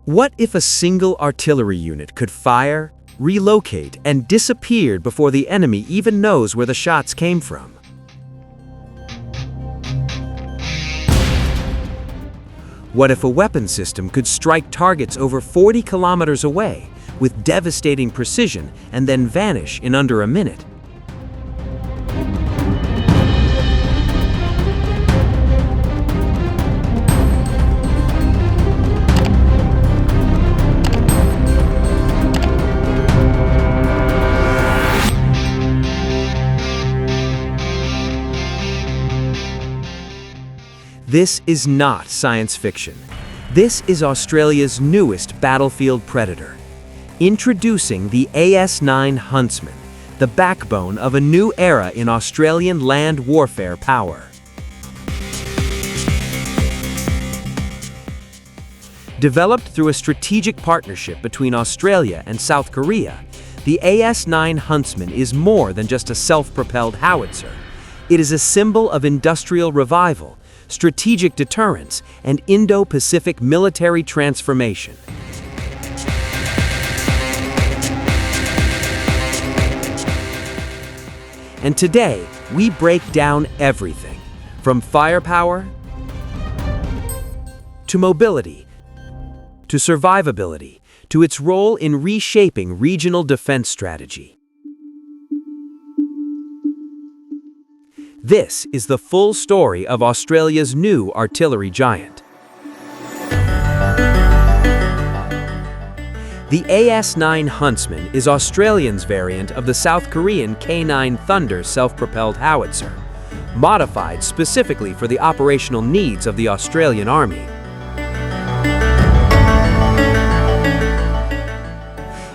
What if a single artillery unit could fire, relocate, and disappear before the enemy even knows where the shots came from? What if a weapon system could strike targets over 40 kilometers away with devastating precision and then vanish in under a minute? This is not science fiction. This is Australia's newest battlefield predator. Introducing the AS9 Huntsman, the backbone of a new era in Australian land warfare power. Developed through a strategic partnership between Australia and South Korea, the AS9 Huntsman is more than just a self-propelled howitzer. It is a symbol of industrial revival, strategic deterrence, and Indo-Pacific military transformation. And today, we break down everything, from firepower to mobility, to survivability, to its role in reshaping regional defense strategy. This is the full story of Australia's new artillery giant. The AS9 Huntsman is Australia's variant of the South Korean K9 Thunder self-propelled howitzer, modified specifically for the operational needs of the Australian Army.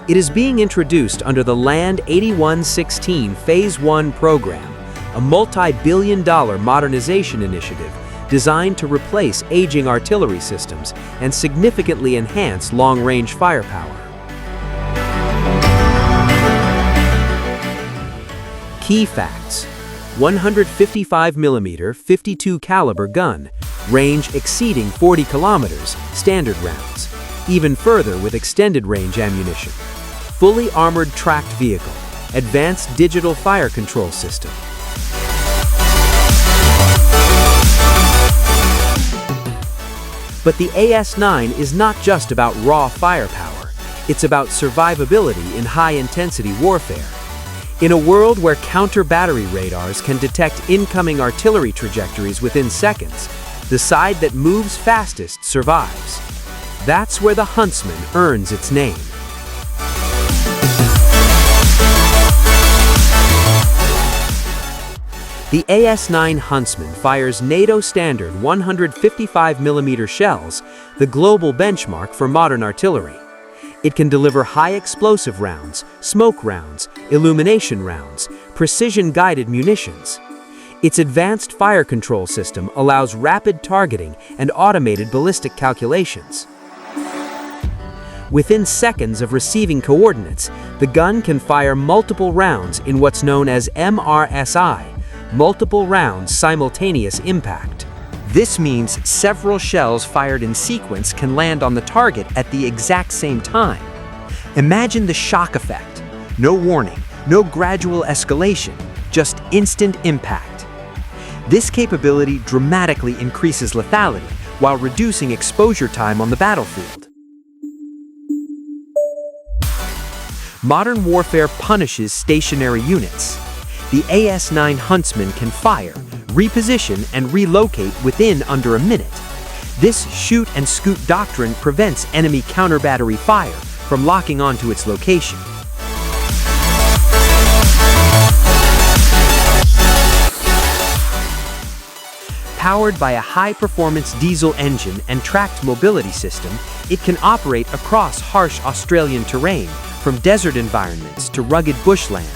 It is being introduced under the Land 8116 Phase 1 program, a multi-billion-dollar modernization initiative designed to replace aging artillery systems and significantly enhance long-range firepower. Key facts: 155mm 52 caliber gun, range exceeding 40 kilometers, standard rounds, even further with extended range ammunition. Fully armored tracked vehicle, advanced digital fire control system. But the AS9 is not just about raw firepower. It's about survivability in high-intensity warfare. In a world where counter-battery radars can detect incoming artillery trajectories within seconds, the side that moves fastest survives. That's where the Huntsman earns its name. The AS9 Huntsman fires NATO-standard 155mm shells, the global benchmark for modern artillery. It can deliver high-explosive rounds, smoke rounds, illumination rounds, precision-guided munitions. Its advanced fire control system allows rapid targeting and automated ballistic calculations. Within seconds of receiving coordinates, the gun can fire multiple rounds in what's known as MRSI, multiple rounds simultaneous impact. This means several shells fired in sequence can land on the target at the exact same time. Imagine the shock effect. No warning, no gradual escalation, just instant impact. This capability dramatically increases lethality while reducing exposure time on the battlefield. Modern warfare punishes stationary units. The AS9 Huntsman can fire, reposition, and relocate within under a minute. This shoot-and-scoot doctrine prevents enemy counter-battery fire from locking onto its location. Powered by a high-performance diesel engine and tracked mobility system, it can operate across harsh Australian terrain, from desert environments to rugged bushland.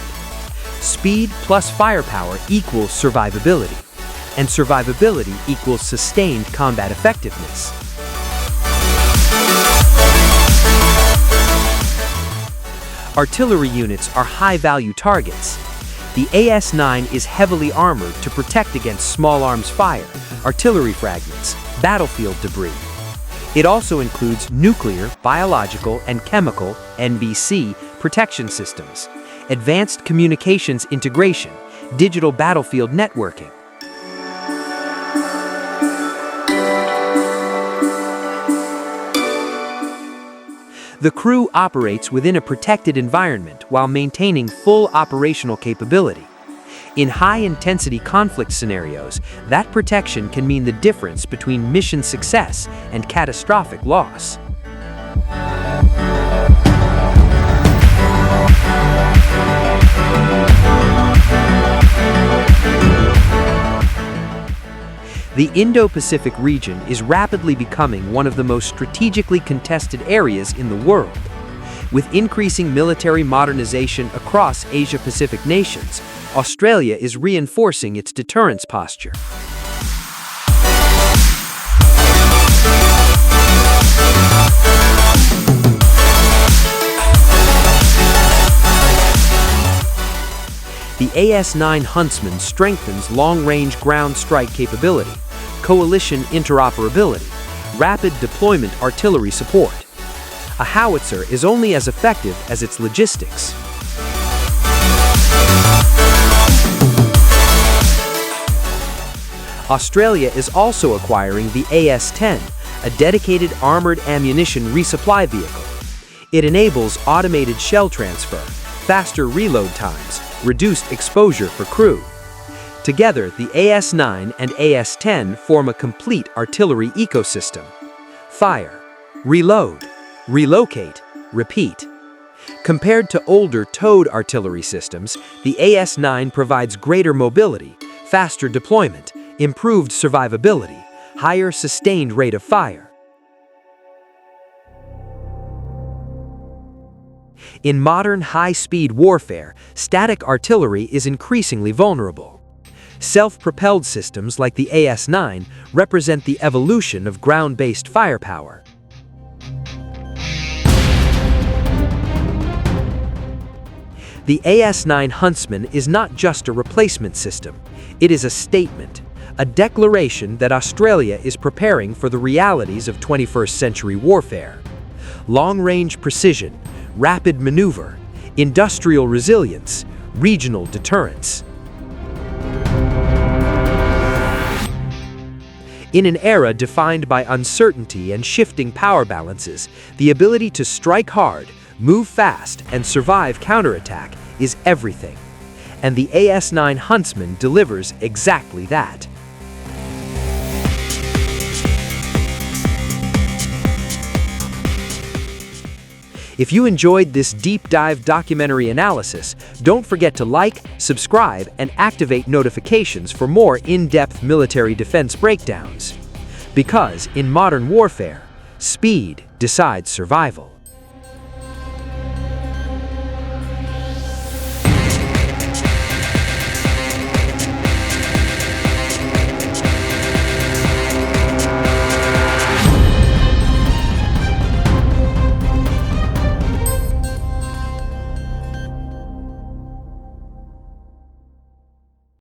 Speed plus firepower equals survivability, and survivability equals sustained combat effectiveness. Artillery units are high-value targets. The AS9 is heavily armored to protect against small arms fire, artillery fragments, battlefield debris. It also includes nuclear, biological, and chemical (NBC) protection systems, advanced communications integration, digital battlefield networking. The crew operates within a protected environment while maintaining full operational capability. In high-intensity conflict scenarios, that protection can mean the difference between mission success and catastrophic loss. The Indo-Pacific region is rapidly becoming one of the most strategically contested areas in the world. With increasing military modernization across Asia-Pacific nations, Australia is reinforcing its deterrence posture. The AS9 Huntsman strengthens long-range ground strike capability, coalition interoperability, rapid deployment artillery support. A howitzer is only as effective as its logistics. Australia is also acquiring the AS-10, a dedicated armored ammunition resupply vehicle. It enables automated shell transfer, faster reload times, reduced exposure for crew. Together, the AS-9 and AS-10 form a complete artillery ecosystem. Fire, reload, relocate, repeat. Compared to older towed artillery systems, the AS-9 provides greater mobility, faster deployment, improved survivability, higher sustained rate of fire. In modern high-speed warfare, static artillery is increasingly vulnerable. Self-propelled systems like the AS-9 represent the evolution of ground-based firepower. The AS9 Huntsman is not just a replacement system, it is a statement, a declaration that Australia is preparing for the realities of 21st century warfare. Long-range precision, rapid maneuver, industrial resilience, regional deterrence. In an era defined by uncertainty and shifting power balances, the ability to strike hard, move fast, and survive counterattack is everything. And the AS9 Huntsman delivers exactly that. If you enjoyed this deep dive documentary analysis, don't forget to like, subscribe, and activate notifications for more in-depth military defense breakdowns. Because in modern warfare, speed decides survival.